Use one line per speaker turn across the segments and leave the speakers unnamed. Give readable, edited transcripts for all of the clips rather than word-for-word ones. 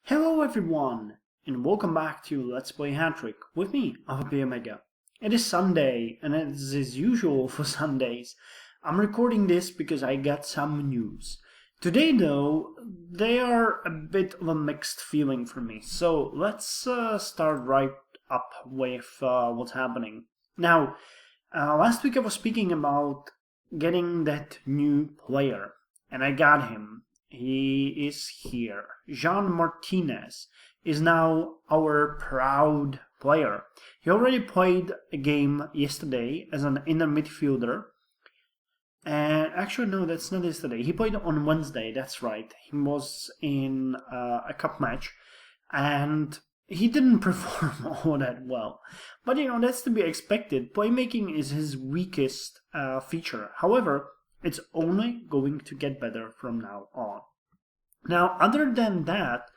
Hello everyone, and welcome back to Let's Play Hattrick with me, Alfapiomega. It is Sunday, and as is usual for Sundays, I'm recording this because I got some news. Today though, they are a bit of a mixed feeling for me, so let's start right up with what's happening. Now, last week I was speaking about getting that new player, and I got him. He is here. Jean Martinez is now our proud player. He already played a game yesterday as an inner midfielder. And actually, no, that's not yesterday. He played on Wednesday, that's right. He was in a cup match. And he didn't perform all that well. But you know, that's to be expected. Playmaking is his weakest feature. However, it's only going to get better from now on. Now, other than that,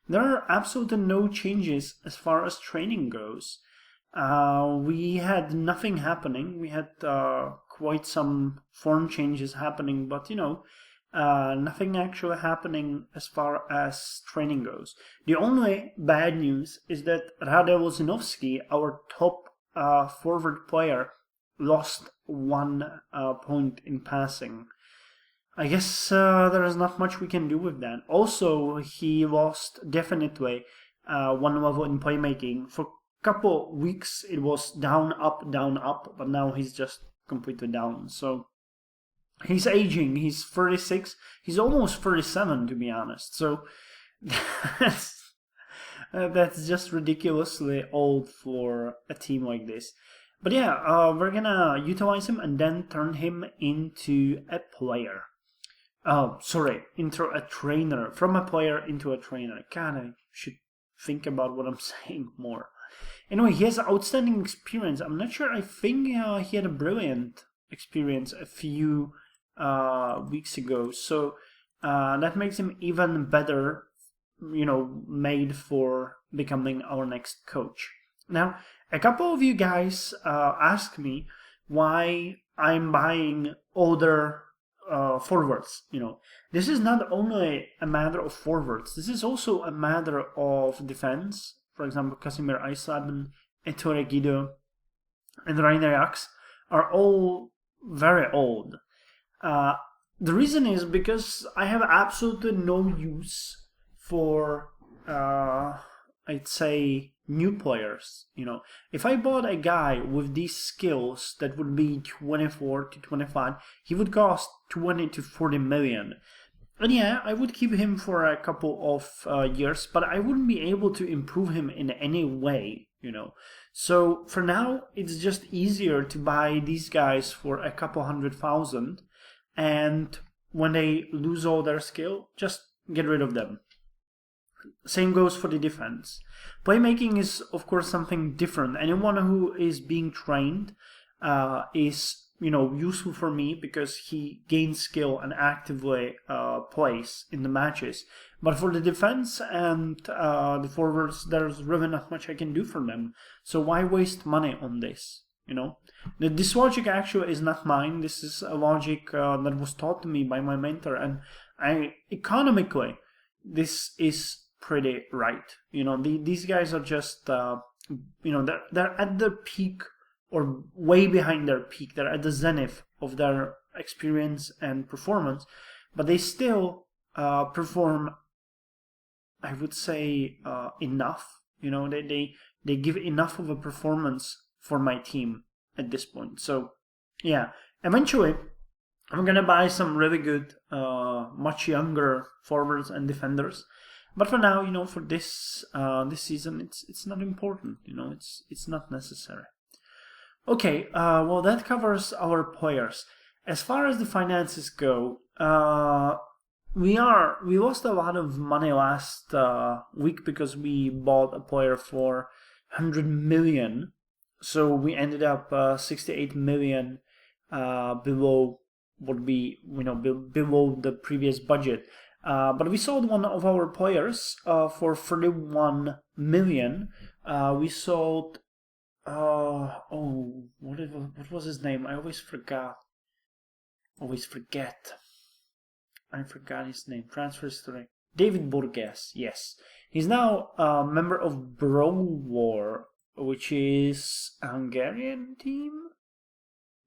there are absolutely no changes as far as training goes. We had nothing happening. We had quite some form changes happening, but you know, nothing actually happening as far as training goes. The only bad news is that Radek Wozinovski, our top forward player, lost 1 point in passing. I guess there is not much we can do with that. Also, he lost definitely 1 level in playmaking. For a couple weeks it was down, up, but now he's just completely down. So he's aging. He's 36. He's almost 37 to be honest. So that's just ridiculously old for a team like this. But yeah, we're gonna utilize him and then turn him into a player. Into a trainer. From a player into a trainer. God, I should think about what I'm saying more. Anyway, he has outstanding experience. I'm not sure. I think he had a brilliant experience a few weeks ago. So that makes him even better, you know, made for becoming our next coach. Now, a couple of you guys asked me why I'm buying older forwards. You know, this is not only a matter of forwards. This is also a matter of defense. For example, Casimir Eisleben, Ettore Guido, and Rainer Jaks are all very old. The reason is because I have absolutely no use for, I'd say, new players. You know, if I bought a guy with these skills that would be 24 to 25, he would cost 20 to 40 million. And yeah, I would keep him for a couple of years, but I wouldn't be able to improve him in any way, you know. So for now, it's just easier to buy these guys for a couple 100,000, and when they lose all their skill, just get rid of them. Same goes for the defense. Playmaking is, of course, something different. Anyone who is being trained is, you know, useful for me because he gains skill and actively plays in the matches. But for the defense and the forwards, there's really not much I can do for them. So why waste money on this? You know, this logic actually is not mine. This is a logic that was taught to me by my mentor, and economically, this is pretty right. You know, these guys are just, you know, they're at their peak or way behind their peak. They're at the zenith of their experience and performance, but they still perform, I would say, enough. You know, they give enough of a performance for my team at this point. So yeah, eventually I'm gonna buy some really good, much younger forwards and defenders. But for now, you know, for this season, it's not important. You know, it's not necessary. Okay, well that covers our players. As far as the finances go, we lost a lot of money last week because we bought a player for 100 million. So we ended up 68 million below what we, you know, below the previous budget. But we sold one of our players for 31 million. We sold, what was his name? I always forget. I forgot his name. Transfer history. David Borges, yes. He's now a member of Bro War, which is a Hungarian team?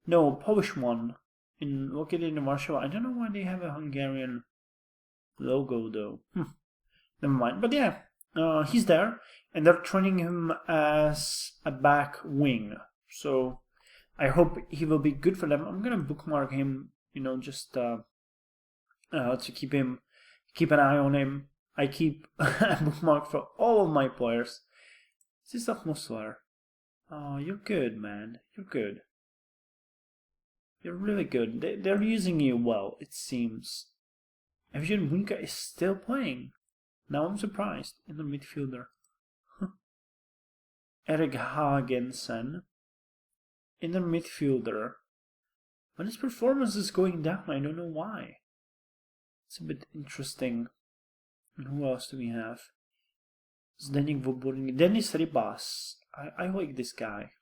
No, Polish one. Located in Warsaw. I don't know why they have a Hungarian logo though. Never mind. But yeah, he's there, and they're training him as a back wing. So I hope he will be good for them. I'm gonna bookmark him, just to keep an eye on him. I keep a bookmark for all of my players. This is Atmosphere. Oh, you're good, man. You're good. You're really good. They're using you well, it seems. Evgen Winka is still playing. Now I'm surprised. In the midfielder. Erik Hagensen. In the midfielder. But his performance is going down. I don't know why. It's a bit interesting. And who else do we have? Zdeněk Voborny. Denis Rybas. I like this guy.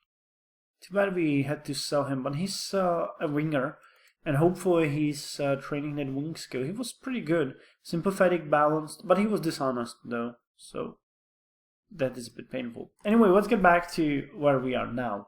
Too bad we had to sell him, but he's a winger. And hopefully he's training that wing skill. He was pretty good. Sympathetic, balanced, but he was dishonest though. So that is a bit painful. Anyway, let's get back to where we are now.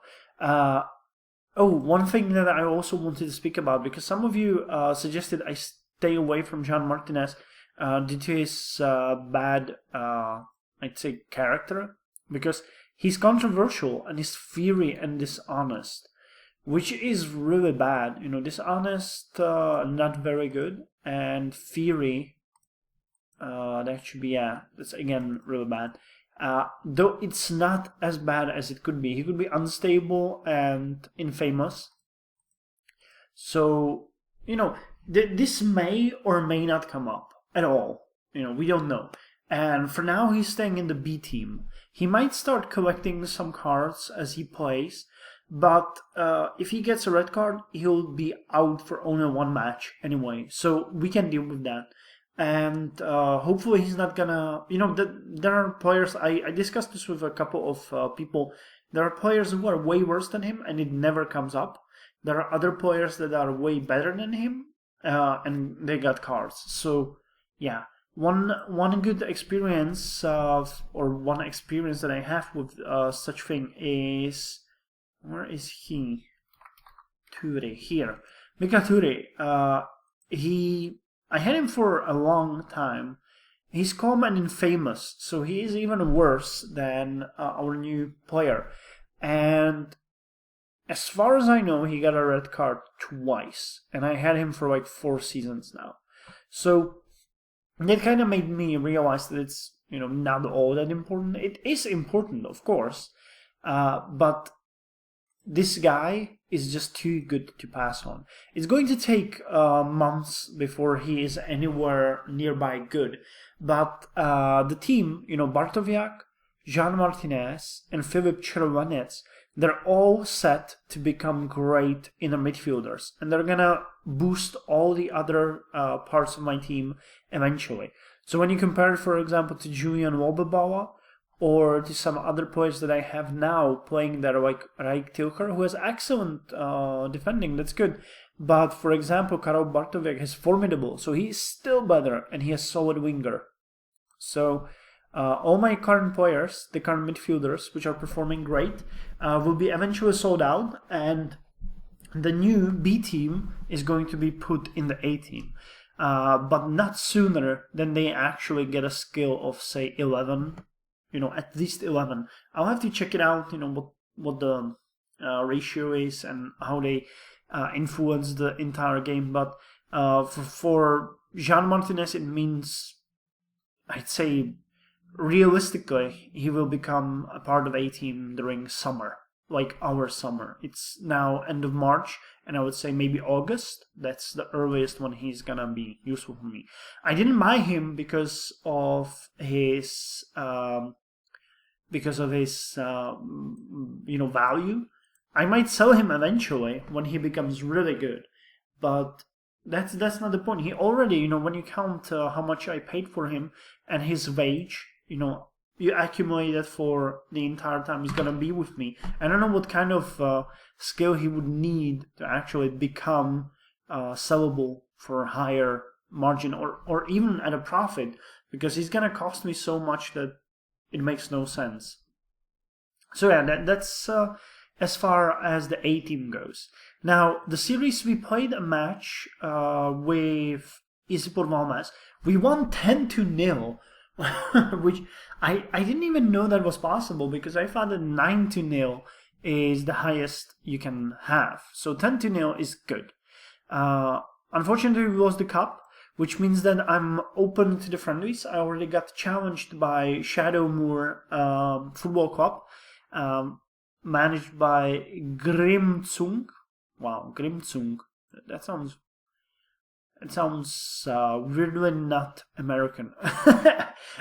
One thing that I also wanted to speak about, because some of you suggested I stay away from Jean Martinez due to his bad, I'd say, character. Because he's controversial and he's fiery and dishonest. Which is really bad, dishonest, not very good, and fiery, that should be, that's again really bad. Though it's not as bad as it could be. He could be unstable and infamous. So, this may or may not come up at all. We don't know. And for now, he's staying in the B team. He might start collecting some cards as he plays. But if he gets a red card, he'll be out for only one match anyway. So we can deal with that. And hopefully he's not gonna... there are players... I discussed this with a couple of people. There are players who are way worse than him and it never comes up. There are other players that are way better than him and they got cards. So, yeah. One good experience one experience that I have with such thing is... Where is he? Ture, here. Mika Ture, I had him for a long time. He's calm and infamous, so he is even worse than our new player. And as far as I know, he got a red card twice. And I had him for like 4 seasons now. So that kind of made me realize that it's, not all that important. It is important, of course. But this guy is just too good to pass on. It's going to take months before he is anywhere nearby good. But the team, Bartowiak, Jean Martinez, and Filip Czerwanec, they're all set to become great inner midfielders. And they're going to boost all the other parts of my team eventually. So when you compare it, for example, to Julian Wolbebauer, or to some other players that I have now playing there, like Raik Tilker, who has excellent defending, that's good. But, for example, Karol Bartowiak is formidable, so he's still better, and he has solid winger. So, all my current players, the current midfielders, which are performing great, will be eventually sold out, and the new B team is going to be put in the A team. But not sooner than they actually get a skill of, say, 11, at least 11. I'll have to check it out, what the ratio is and how they influence the entire game. But for Jean Martinez, it means, I'd say, realistically, he will become a part of A team during summer, like our summer. It's now end of March, and I would say maybe August. That's the earliest when he's gonna be useful for me. I didn't buy him because of his value. I might sell him eventually when he becomes really good, but that's not the point. He already, when you count how much I paid for him and his wage, you accumulate that for the entire time he's gonna be with me. I don't know what kind of skill he would need to actually become sellable for a higher margin or even at a profit. because he's gonna cost me so much that it makes no sense. So yeah, that's as far as the A team goes. Now, the series, we played a match with Easy por Malmas. We won 10-0, which I didn't even know that was possible, because I thought that 9-0 is the highest you can have. So 10-0 is good. Unfortunately, we lost the cup, which means that I'm open to the friendlies. I already got challenged by Shadow Moor Football Club, managed by Grimzung. Wow, Grimzung. That sounds weirdly not American.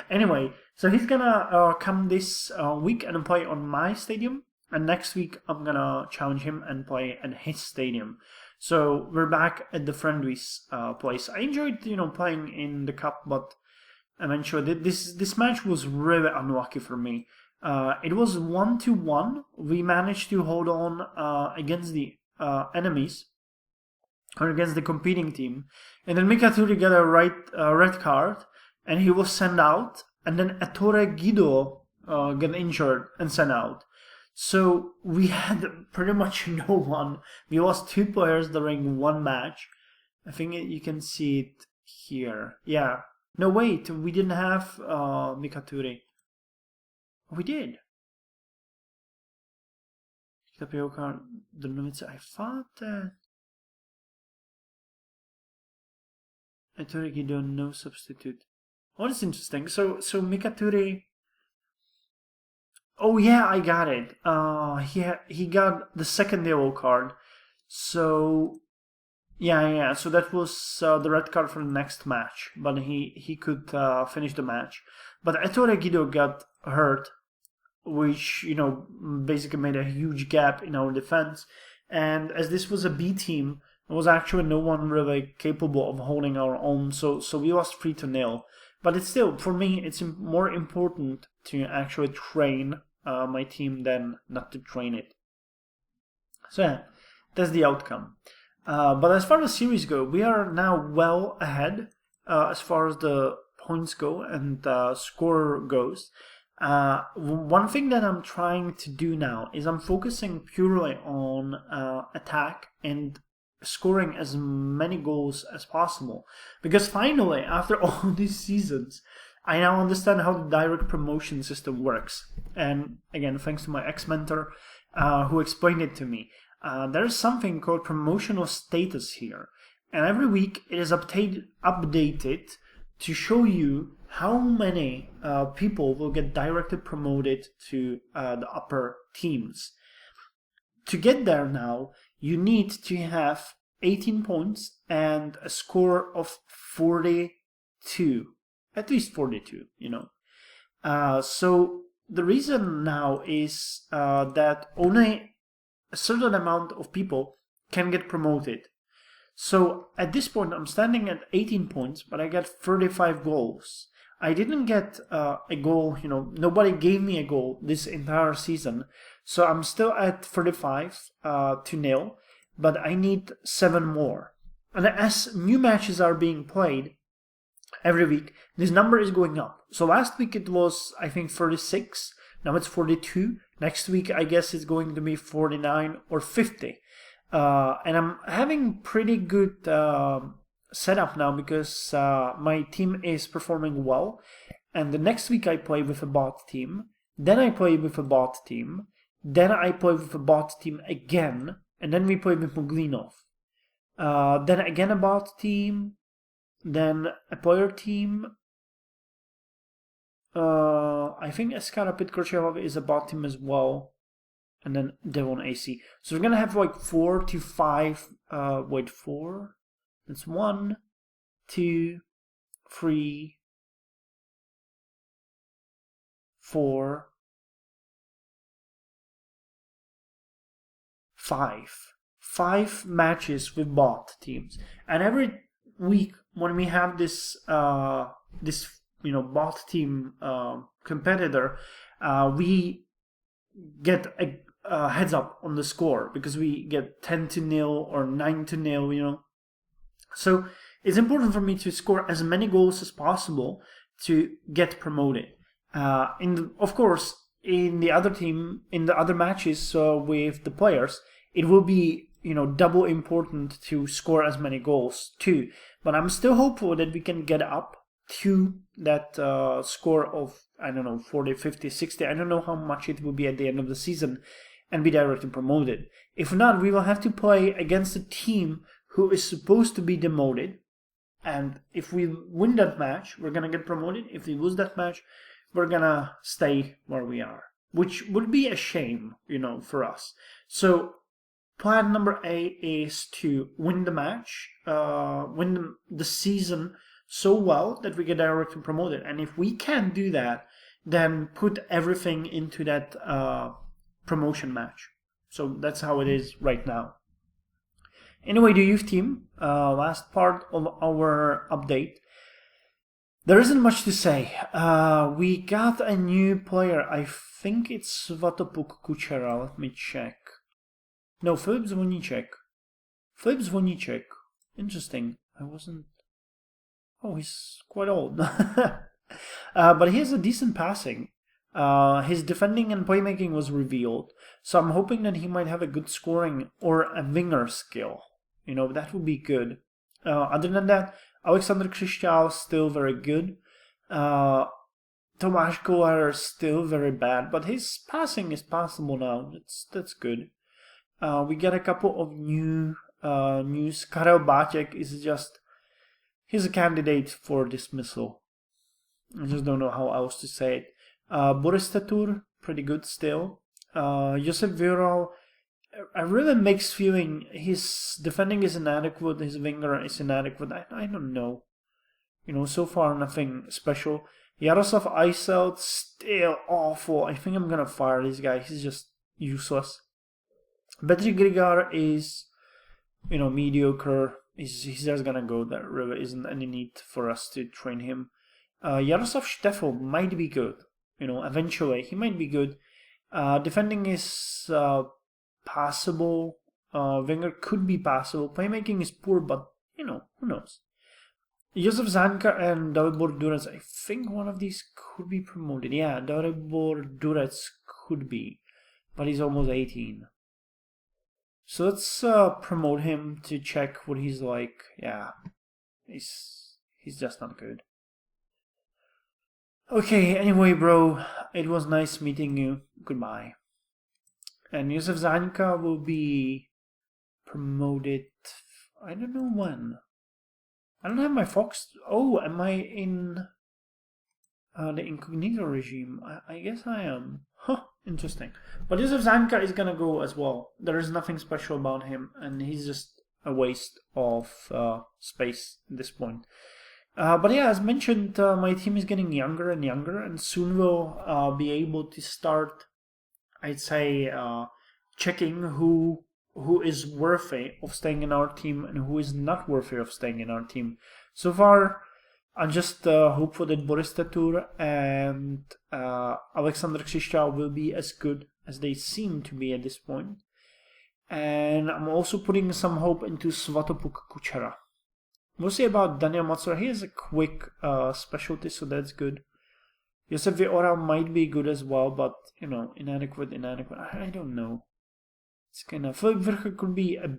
Anyway, so he's gonna come this week and play on my stadium, and next week I'm gonna challenge him and play at his stadium. So we're back at the friendlies place. I enjoyed, playing in the cup, but eventually this match was really unlucky for me. It was 1-1. We managed to hold on against the enemies, or against the competing team, and then Mikaturi got a red card, and he was sent out, and then Ettore Guido got injured and sent out. So we had pretty much no one. We lost 2 players during one match. I think you can see it here. Yeah. No, wait, we didn't have Mikaturi. We did. I thought that Ettore Guido, no substitute. Oh, that's interesting. So Mikaturi. Oh yeah, I got it. He got the second yellow card. So yeah. So that was the red card for the next match, but he could finish the match. But Ettore Guido got hurt, which basically made a huge gap in our defense. And as this was a B team, there was actually no one really capable of holding our own. So we lost 3-0. But it's still, for me, it's more important to actually train my team than not to train it. So yeah, that's the outcome. But as far as series go, we are now well ahead as far as the points go and score goes. One thing that I'm trying to do now is I'm focusing purely on attack and scoring as many goals as possible, because finally, after all these seasons, I now understand how the direct promotion system works. And again, thanks to my ex-mentor who explained it to me. There is something called promotional status here, and every week it is updated to show you how many people will get directly promoted to the upper teams. To get there now, you need to have 18 points and a score of 42. At least 42, So the reason now is that only a certain amount of people can get promoted. So at this point, I'm standing at 18 points, but I get 35 goals. I didn't get a goal, nobody gave me a goal this entire season. So I'm still at 35-0, but I need 7 more. And as new matches are being played every week, this number is going up. So last week it was, I think, 36. Now it's 42. Next week, I guess it's going to be 49 or 50. And I'm having pretty good setup now, because my team is performing well. And the next week I play with a bot team. Then I play with a bot team. Then I play with a bot team again. And then we play with Muglinov. Then again a bot team. Then a player team. I think Eskara Pitkorchevov is a bot team as well. And then Devon AC. So we're going to have like 4 to 5. 4. That's 1, 2, 3, 4, 5. 5 matches with bot teams. And every week when we have this bot team competitor, we get a heads up on the score, because we get 10-0 or 9-0, So it's important for me to score as many goals as possible to get promoted. Of course, in the other team, in the other matches with the players, it will be double important to score as many goals too. But I'm still hopeful that we can get up to that score of, I don't know, 40, 50, 60. I don't know how much it will be at the end of the season, and be directly promoted. If not, we will have to play against a team who is supposed to be demoted. And if we win that match, we're going to get promoted. If we lose that match, we're going to stay where we are, which would be a shame, for us. So plan number A is to win the match, win the season so well that we get directly promoted. And if we can't do that, then put everything into that promotion match. So that's how it is right now. Anyway, the youth team, last part of our update. There isn't much to say. We got a new player. I think it's Svatopuk Kuchera. Let me check. No, Filip Zvoníček. Filip Zvoníček. Interesting. Oh, he's quite old. But he has a decent passing. His defending and playmaking was revealed, so I'm hoping that he might have a good scoring or a winger skill. That would be good. Other than that, Alexander Křišťál still very good. Tomáš Kolar still very bad, but his passing is passable now. That's good. We get a couple of new news. Karel Báček is he's a candidate for dismissal. I just don't know how else to say it. Boris Tatur, pretty good still. Josef Viral, I really mixed feeling. His defending is inadequate, his winger is inadequate. I don't know. So far nothing special. Jaroslav Eiselt, still awful. I think I'm gonna fire this guy. He's just useless. Petr Grigar is, mediocre. He's just gonna go. There really isn't any need for us to train him. Jaroslav Štefel might be good. Eventually he might be good. Defending is passable. Winger could be passable. Playmaking is poor, but who knows. Josef Zanka and Dalibor Durec. I think one of these could be promoted. Yeah, Dalibor Durec could be, but he's almost 18. So let's promote him to check what he's like. Yeah, he's just not good. Okay, anyway, bro, it was nice meeting you. Goodbye. And Josef Zanka will be promoted, I don't know when. I don't have my Fox. Oh, am I in the incognito regime? I guess I am. Huh, interesting. But Josef Zanka is gonna go as well. There is nothing special about him, and he's just a waste of space at this point. But yeah, as mentioned, my team is getting younger and younger, and soon we'll be able to start, I'd say, checking who is worthy of staying in our team and who is not worthy of staying in our team. So far, I'm just hopeful that Boris Tatur and Alexander Křišťál will be as good as they seem to be at this point. And I'm also putting some hope into Svatopuk Kuchera. We'll see about Daniel Macura. He has a quick specialty, so that's good. Josef Viora might be good as well, but, inadequate. I don't know. It's kind of... Filip Vrcha could be a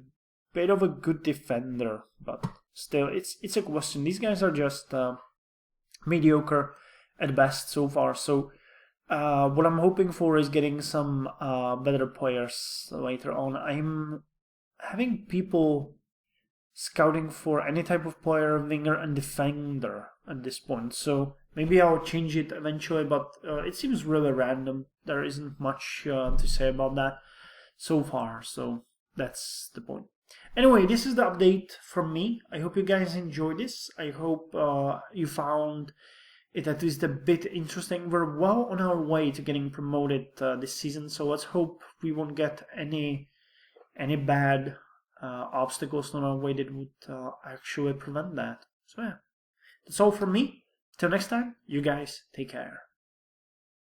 bit of a good defender, but still, it's a question. These guys are just mediocre at best so far, so what I'm hoping for is getting some better players later on. I'm having people scouting for any type of player, winger and defender at this point, so maybe I'll change it eventually, but it seems really random. There isn't much to say about that so far, so that's the point. Anyway, this is the update from me. I hope you guys enjoyed this. I hope you found it at least a bit interesting. We're well on our way to getting promoted this season, so let's hope we won't get any bad obstacles on our way that would actually prevent that. So yeah, that's all from me. Till next time, you guys take care.